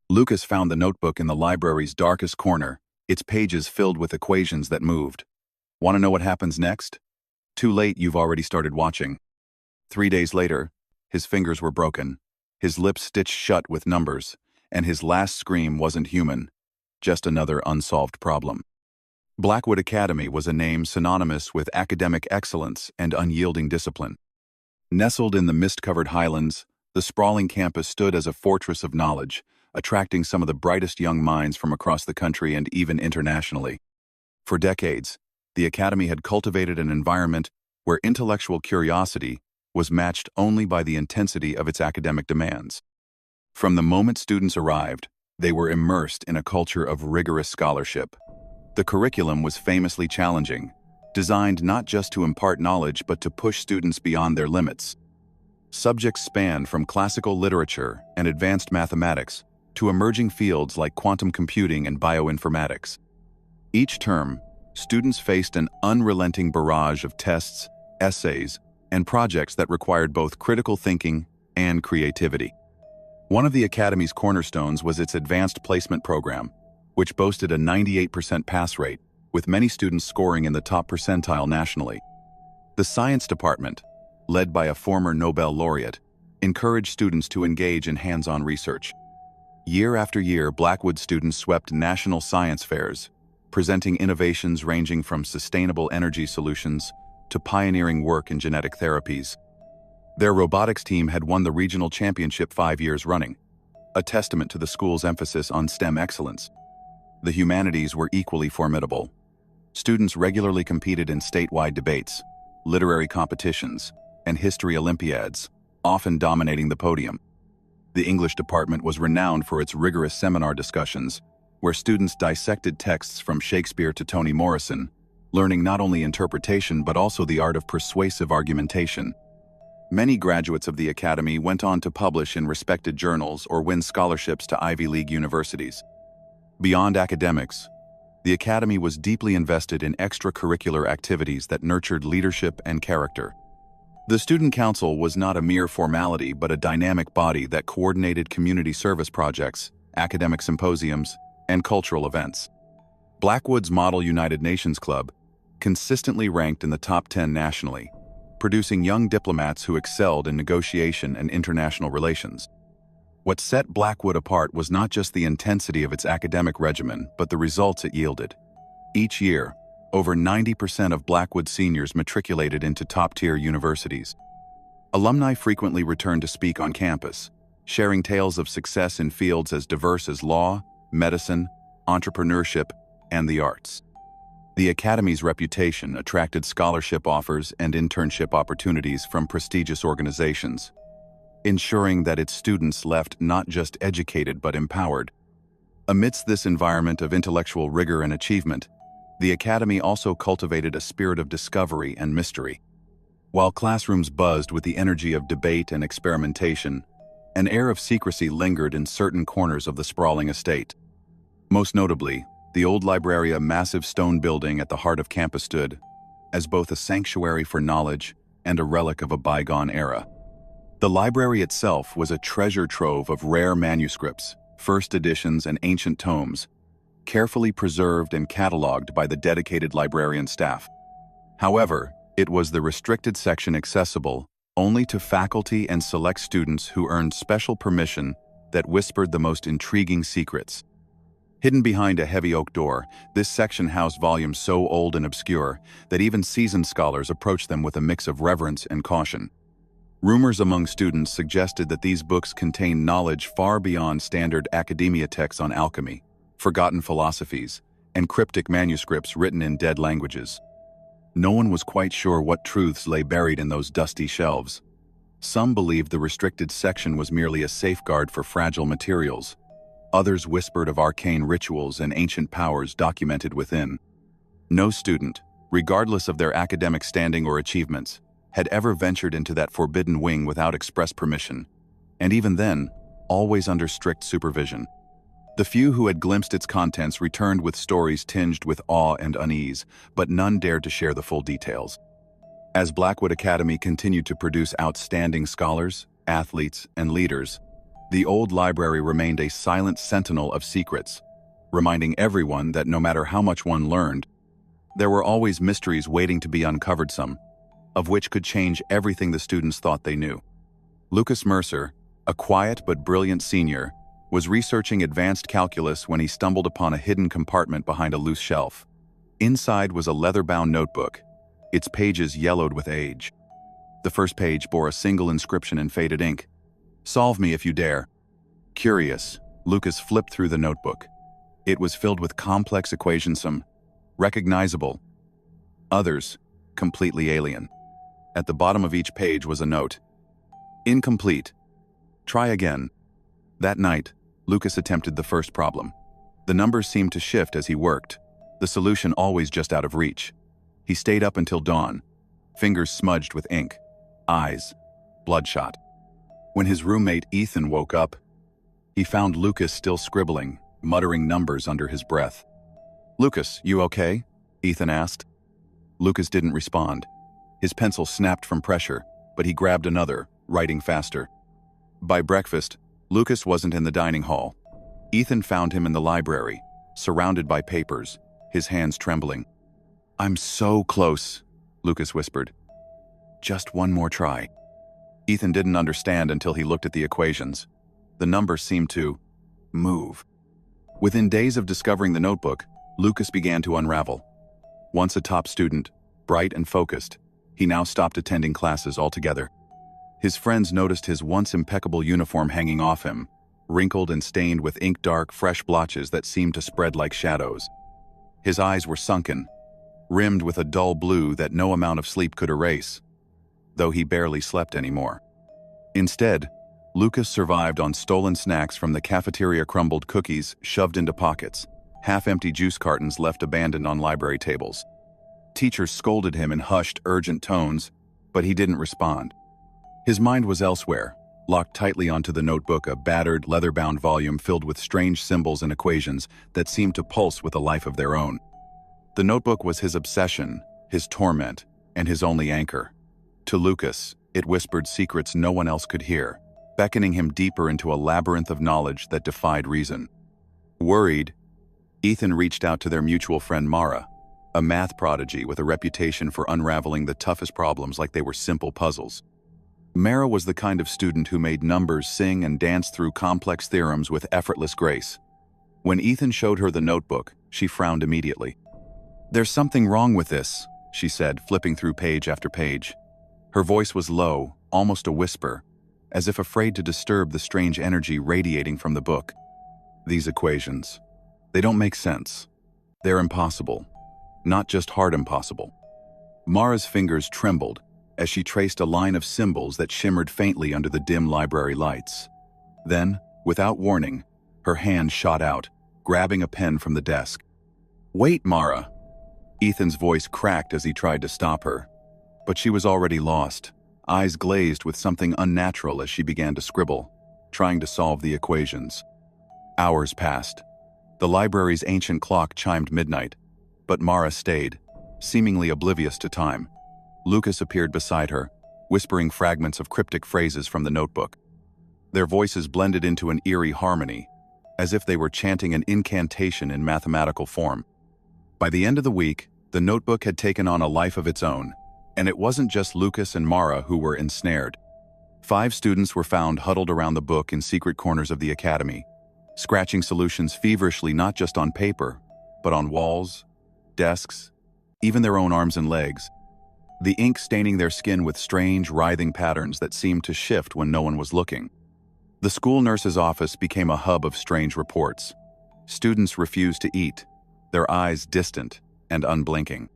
Lucas found the notebook in the library's darkest corner, its pages filled with equations that moved. Want to know what happens next? Too late, you've already started watching. 3 days later, his fingers were broken, his lips stitched shut with numbers, and his last scream wasn't human, just another unsolved problem. Blackwood Academy was a name synonymous with academic excellence and unyielding discipline. Nestled in the mist-covered highlands, the sprawling campus stood as a fortress of knowledge, attracting some of the brightest young minds from across the country and even internationally. For decades, the academy had cultivated an environment where intellectual curiosity was matched only by the intensity of its academic demands. From the moment students arrived, they were immersed in a culture of rigorous scholarship. The curriculum was famously challenging, designed not just to impart knowledge but to push students beyond their limits. Subjects spanned from classical literature and advanced mathematics to emerging fields like quantum computing and bioinformatics. Each term, students faced an unrelenting barrage of tests, essays, and projects that required both critical thinking and creativity. One of the Academy's cornerstones was its advanced placement program, which boasted a 98% pass rate, with many students scoring in the top percentile nationally. The science department, led by a former Nobel laureate, encouraged students to engage in hands-on research. Year after year, Blackwood students swept national science fairs, presenting innovations ranging from sustainable energy solutions to pioneering work in genetic therapies. Their robotics team had won the regional championship 5 years running, a testament to the school's emphasis on STEM excellence. The humanities were equally formidable. Students regularly competed in statewide debates, literary competitions, and history olympiads, often dominating the podium. The English department was renowned for its rigorous seminar discussions, where students dissected texts from Shakespeare to Toni Morrison, learning not only interpretation but also the art of persuasive argumentation. Many graduates of the Academy went on to publish in respected journals or win scholarships to Ivy League universities. Beyond academics, the Academy was deeply invested in extracurricular activities that nurtured leadership and character. The Student Council was not a mere formality but a dynamic body that coordinated community service projects, academic symposiums, and cultural events. Blackwood's Model United Nations Club consistently ranked in the top 10 nationally, producing young diplomats who excelled in negotiation and international relations. What set Blackwood apart was not just the intensity of its academic regimen, but the results it yielded. Each year, over 90% of Blackwood seniors matriculated into top-tier universities. Alumni frequently returned to speak on campus, sharing tales of success in fields as diverse as law, medicine, entrepreneurship, and the arts. The Academy's reputation attracted scholarship offers and internship opportunities from prestigious organizations, ensuring that its students left not just educated but empowered. Amidst this environment of intellectual rigor and achievement, the Academy also cultivated a spirit of discovery and mystery. While classrooms buzzed with the energy of debate and experimentation, an air of secrecy lingered in certain corners of the sprawling estate. Most notably, the old library, a massive stone building at the heart of campus, stood as both a sanctuary for knowledge and a relic of a bygone era. The library itself was a treasure trove of rare manuscripts, first editions, and ancient tomes, carefully preserved and cataloged by the dedicated librarian staff. However, it was the restricted section accessible only to faculty and select students who earned special permission that whispered the most intriguing secrets. Hidden behind a heavy oak door, this section housed volumes so old and obscure that even seasoned scholars approached them with a mix of reverence and caution. Rumors among students suggested that these books contained knowledge far beyond standard academia texts on alchemy, forgotten philosophies, and cryptic manuscripts written in dead languages. No one was quite sure what truths lay buried in those dusty shelves. Some believed the restricted section was merely a safeguard for fragile materials. Others whispered of arcane rituals and ancient powers documented within. No student, regardless of their academic standing or achievements, had ever ventured into that forbidden wing without express permission, and even then, always under strict supervision. The few who had glimpsed its contents returned with stories tinged with awe and unease, but none dared to share the full details. As Blackwood Academy continued to produce outstanding scholars, athletes, and leaders, The old library remained a silent sentinel of secrets, reminding everyone that no matter how much one learned, there were always mysteries waiting to be uncovered, some of which could change everything the students thought they knew. Lucas Mercer, a quiet but brilliant senior, was researching advanced calculus when he stumbled upon a hidden compartment behind a loose shelf. Inside was a leather-bound notebook, its pages yellowed with age. The first page bore a single inscription in faded ink: "Solve me if you dare." Curious, Lucas flipped through the notebook. It was filled with complex equations, some recognizable, others completely alien. At the bottom of each page was a note: "Incomplete. Try again." That night, Lucas attempted the first problem. The numbers seemed to shift as he worked, the solution always just out of reach. He stayed up until dawn, fingers smudged with ink, eyes bloodshot. When his roommate Ethan woke up, he found Lucas still scribbling, muttering numbers under his breath. "Lucas, you okay?" Ethan asked. Lucas didn't respond. His pencil snapped from pressure, but he grabbed another, writing faster. By breakfast, Lucas wasn't in the dining hall. Ethan found him in the library, surrounded by papers, his hands trembling. "I'm so close," Lucas whispered. "Just one more try." Ethan didn't understand until he looked at the equations. The numbers seemed to move. Within days of discovering the notebook, Lucas began to unravel. Once a top student, bright and focused, he now stopped attending classes altogether. His friends noticed his once impeccable uniform hanging off him, wrinkled and stained with ink-dark, fresh blotches that seemed to spread like shadows. His eyes were sunken, rimmed with a dull blue that no amount of sleep could erase, though he barely slept anymore. Instead, Lucas survived on stolen snacks from the cafeteria, crumbled cookies shoved into pockets, half-empty juice cartons left abandoned on library tables. Teachers scolded him in hushed, urgent tones, but he didn't respond. His mind was elsewhere, locked tightly onto the notebook, a battered, leather-bound volume filled with strange symbols and equations that seemed to pulse with a life of their own. The notebook was his obsession, his torment, and his only anchor. To Lucas, it whispered secrets no one else could hear, beckoning him deeper into a labyrinth of knowledge that defied reason. Worried, Ethan reached out to their mutual friend Mara, a math prodigy with a reputation for unraveling the toughest problems like they were simple puzzles. Mara was the kind of student who made numbers sing and dance through complex theorems with effortless grace. When Ethan showed her the notebook, she frowned immediately. "There's something wrong with this," she said, flipping through page after page. Her voice was low, almost a whisper, as if afraid to disturb the strange energy radiating from the book. "These equations, they don't make sense. They're impossible. Not just hard impossible." Mara's fingers trembled as she traced a line of symbols that shimmered faintly under the dim library lights. Then, without warning, her hand shot out, grabbing a pen from the desk. "Wait, Mara!" Ethan's voice cracked as he tried to stop her. But she was already lost, eyes glazed with something unnatural as she began to scribble, trying to solve the equations. Hours passed. The library's ancient clock chimed midnight, but Mara stayed, seemingly oblivious to time. Lucas appeared beside her, whispering fragments of cryptic phrases from the notebook. Their voices blended into an eerie harmony, as if they were chanting an incantation in mathematical form. By the end of the week, the notebook had taken on a life of its own, and it wasn't just Lucas and Mara who were ensnared. 5 students were found huddled around the book in secret corners of the academy, scratching solutions feverishly not just on paper, but on walls, desks, even their own arms and legs, the ink staining their skin with strange, writhing patterns that seemed to shift when no one was looking. The school nurse's office became a hub of strange reports. Students refused to eat, their eyes distant and unblinking.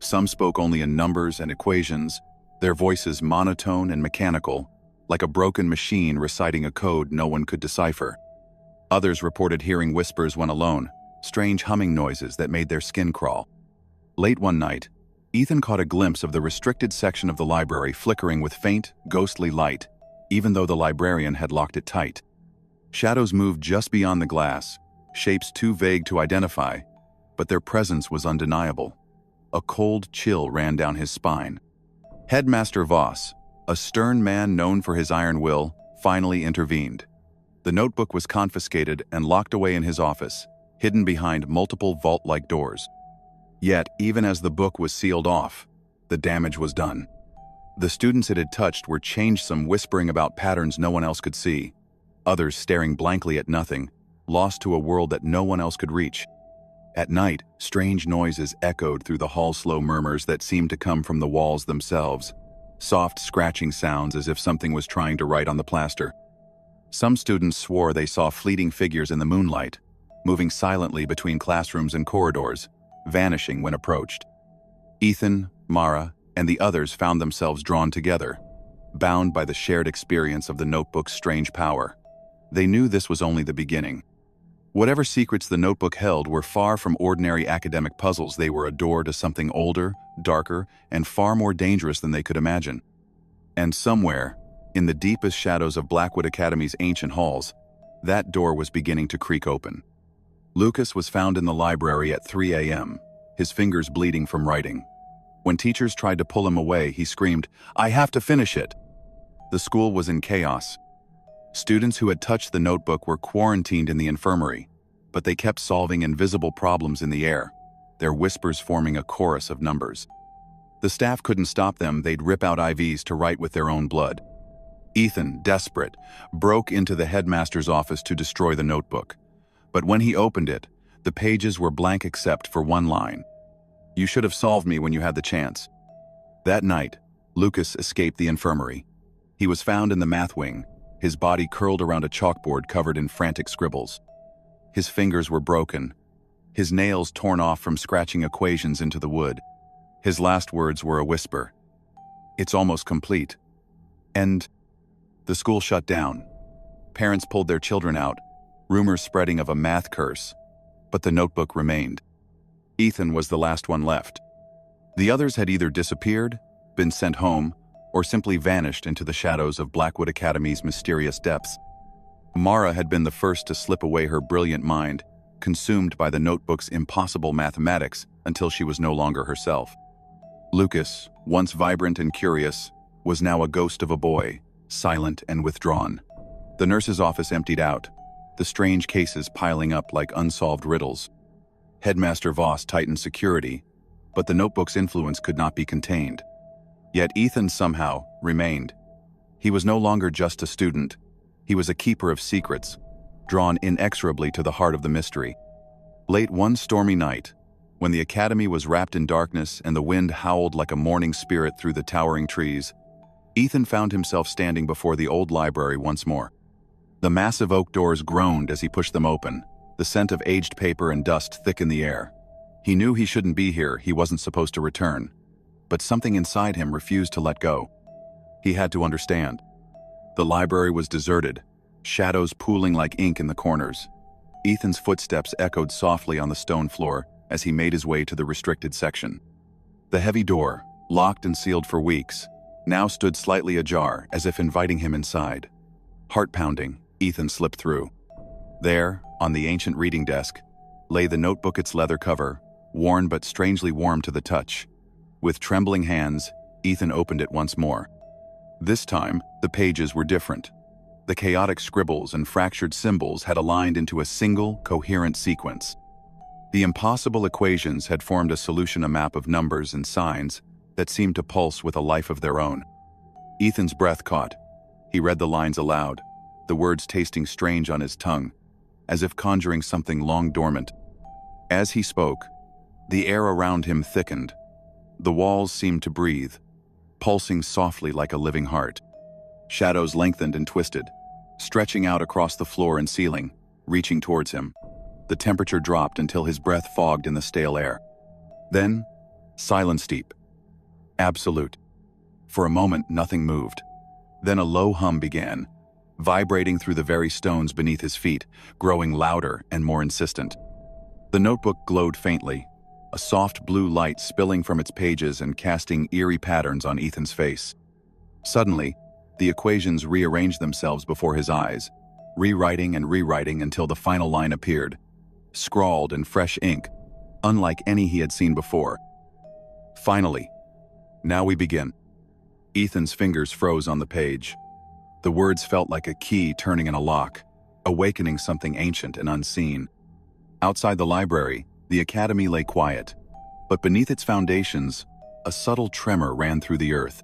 Some spoke only in numbers and equations, their voices monotone and mechanical, like a broken machine reciting a code no one could decipher. Others reported hearing whispers when alone, strange humming noises that made their skin crawl. Late one night, Ethan caught a glimpse of the restricted section of the library flickering with faint, ghostly light, even though the librarian had locked it tight. Shadows moved just beyond the glass, shapes too vague to identify, but their presence was undeniable. A cold chill ran down his spine. Headmaster Voss, a stern man known for his iron will, finally intervened. The notebook was confiscated and locked away in his office, hidden behind multiple vault-like doors. Yet, even as the book was sealed off, the damage was done. The students it had touched were changed, some whispering about patterns no one else could see, others staring blankly at nothing, lost to a world that no one else could reach. At night, strange noises echoed through the hall, slow murmurs that seemed to come from the walls themselves, soft scratching sounds as if something was trying to write on the plaster. Some students swore they saw fleeting figures in the moonlight, moving silently between classrooms and corridors, vanishing when approached. Ethan, Mara, and the others found themselves drawn together, bound by the shared experience of the notebook's strange power. They knew this was only the beginning. Whatever secrets the notebook held were far from ordinary academic puzzles. They were a door to something older, darker, and far more dangerous than they could imagine. And somewhere, in the deepest shadows of Blackwood Academy's ancient halls, that door was beginning to creak open. Lucas was found in the library at 3 a.m., his fingers bleeding from writing. When teachers tried to pull him away, he screamed, "I have to finish it!" The school was in chaos. Students who had touched the notebook were quarantined in the infirmary, but they kept solving invisible problems in the air, their whispers forming a chorus of numbers. The staff couldn't stop them. They'd rip out IVs to write with their own blood. Ethan, desperate, broke into the headmaster's office to destroy the notebook. But when he opened it, the pages were blank except for one line. "You should have solved me when you had the chance." That night, Lucas escaped the infirmary. He was found in the math wing, his body curled around a chalkboard covered in frantic scribbles. His fingers were broken, his nails torn off from scratching equations into the wood. His last words were a whisper. "It's almost complete." And the school shut down. Parents pulled their children out, rumors spreading of a math curse, but the notebook remained. Ethan was the last one left. The others had either disappeared, been sent home, or simply vanished into the shadows of Blackwood Academy's mysterious depths. Mara had been the first to slip away, her brilliant mind, consumed by the notebook's impossible mathematics until she was no longer herself. Lucas, once vibrant and curious, was now a ghost of a boy, silent and withdrawn. The nurse's office emptied out, the strange cases piling up like unsolved riddles. Headmaster Voss tightened security, but the notebook's influence could not be contained. Yet Ethan somehow remained. He was no longer just a student. He was a keeper of secrets, drawn inexorably to the heart of the mystery. Late one stormy night, when the academy was wrapped in darkness and the wind howled like a mourning spirit through the towering trees, Ethan found himself standing before the old library once more. The massive oak doors groaned as he pushed them open, the scent of aged paper and dust thick in the air. He knew he shouldn't be here, he wasn't supposed to return. But something inside him refused to let go. He had to understand. The library was deserted, shadows pooling like ink in the corners. Ethan's footsteps echoed softly on the stone floor as he made his way to the restricted section. The heavy door, locked and sealed for weeks, now stood slightly ajar as if inviting him inside. Heart pounding, Ethan slipped through. There, on the ancient reading desk, lay the notebook, its leather cover, worn but strangely warm to the touch. With trembling hands, Ethan opened it once more. This time, the pages were different. The chaotic scribbles and fractured symbols had aligned into a single, coherent sequence. The impossible equations had formed a solution, a map of numbers and signs that seemed to pulse with a life of their own. Ethan's breath caught. He read the lines aloud, the words tasting strange on his tongue, as if conjuring something long dormant. As he spoke, the air around him thickened. The walls seemed to breathe, pulsing softly like a living heart. Shadows lengthened and twisted, stretching out across the floor and ceiling, reaching towards him. The temperature dropped until his breath fogged in the stale air. Then, silence deep. Absolute. For a moment, nothing moved. Then a low hum began, vibrating through the very stones beneath his feet, growing louder and more insistent. The notebook glowed faintly, a soft blue light spilling from its pages and casting eerie patterns on Ethan's face. Suddenly, the equations rearranged themselves before his eyes, rewriting and rewriting until the final line appeared, scrawled in fresh ink, unlike any he had seen before. Finally, now we begin. Ethan's fingers froze on the page. The words felt like a key turning in a lock. awakening something ancient and unseen. Outside the library, the academy lay quiet, but beneath its foundations, a subtle tremor ran through the earth.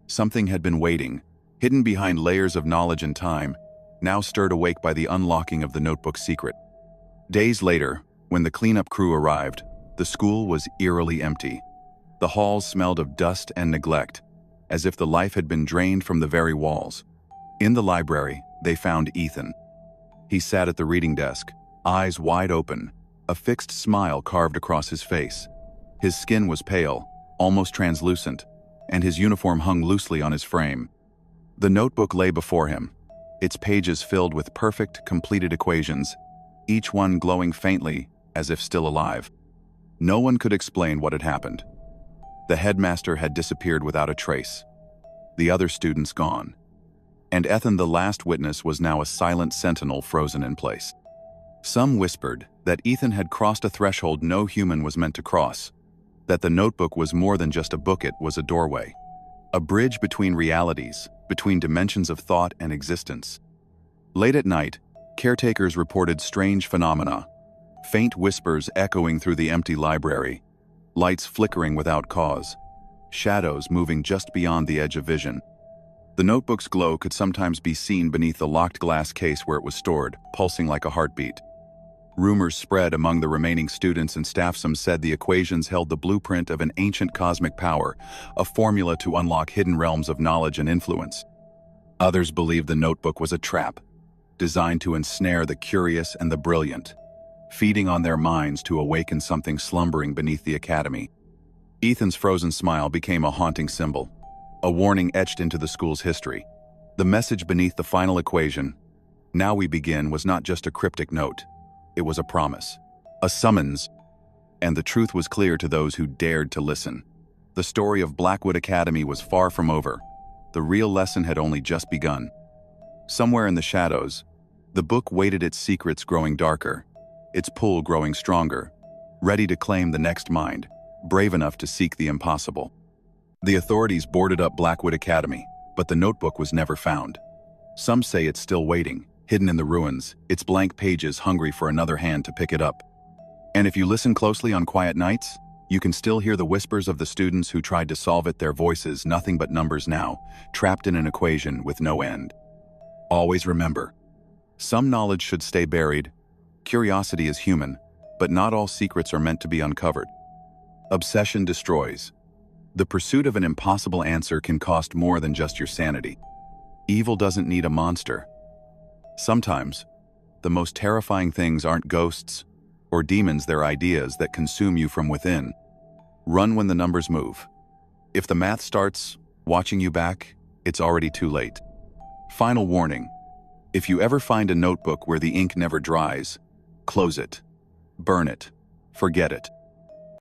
Something had been waiting, hidden behind layers of knowledge and time, now stirred awake by the unlocking of the notebook's secret. Days later, when the cleanup crew arrived, the school was eerily empty. The halls smelled of dust and neglect, as if the life had been drained from the very walls. In the library, they found Ethan. He sat at the reading desk, eyes wide open, a fixed smile carved across his face. His skin was pale, almost translucent, and his uniform hung loosely on his frame. The notebook lay before him, its pages filled with perfect, completed equations, each one glowing faintly, as if still alive. No one could explain what had happened. The headmaster had disappeared without a trace, the other students gone. And Ethan, the last witness, was now a silent sentinel frozen in place. Some whispered that Ethan had crossed a threshold no human was meant to cross, that the notebook was more than just a book, it was a doorway. A bridge between realities, between dimensions of thought and existence. Late at night, caretakers reported strange phenomena, faint whispers echoing through the empty library, lights flickering without cause, shadows moving just beyond the edge of vision. The notebook's glow could sometimes be seen beneath the locked glass case where it was stored, pulsing like a heartbeat. Rumors spread among the remaining students and staff. Some said the equations held the blueprint of an ancient cosmic power, a formula to unlock hidden realms of knowledge and influence. Others believed the notebook was a trap, designed to ensnare the curious and the brilliant, feeding on their minds to awaken something slumbering beneath the academy. Ethan's frozen smile became a haunting symbol, a warning etched into the school's history. The message beneath the final equation, "Now we begin," was not just a cryptic note. It was a promise, a summons, and the truth was clear to those who dared to listen. The story of Blackwood Academy was far from over. The real lesson had only just begun. Somewhere in the shadows, the book waited, its secrets growing darker, its pull growing stronger, ready to claim the next mind, brave enough to seek the impossible. The authorities boarded up Blackwood Academy, but the notebook was never found. Some say it's still waiting, hidden in the ruins, its blank pages hungry for another hand to pick it up. And if you listen closely on quiet nights, you can still hear the whispers of the students who tried to solve it, their voices nothing but numbers now, trapped in an equation with no end. Always remember, some knowledge should stay buried. Curiosity is human, but not all secrets are meant to be uncovered. Obsession destroys. The pursuit of an impossible answer can cost more than just your sanity. Evil doesn't need a monster. Sometimes, the most terrifying things aren't ghosts or demons, they're ideas that consume you from within. Run when the numbers move. If the math starts watching you back, it's already too late. Final warning: if you ever find a notebook where the ink never dries, close it, burn it, forget it.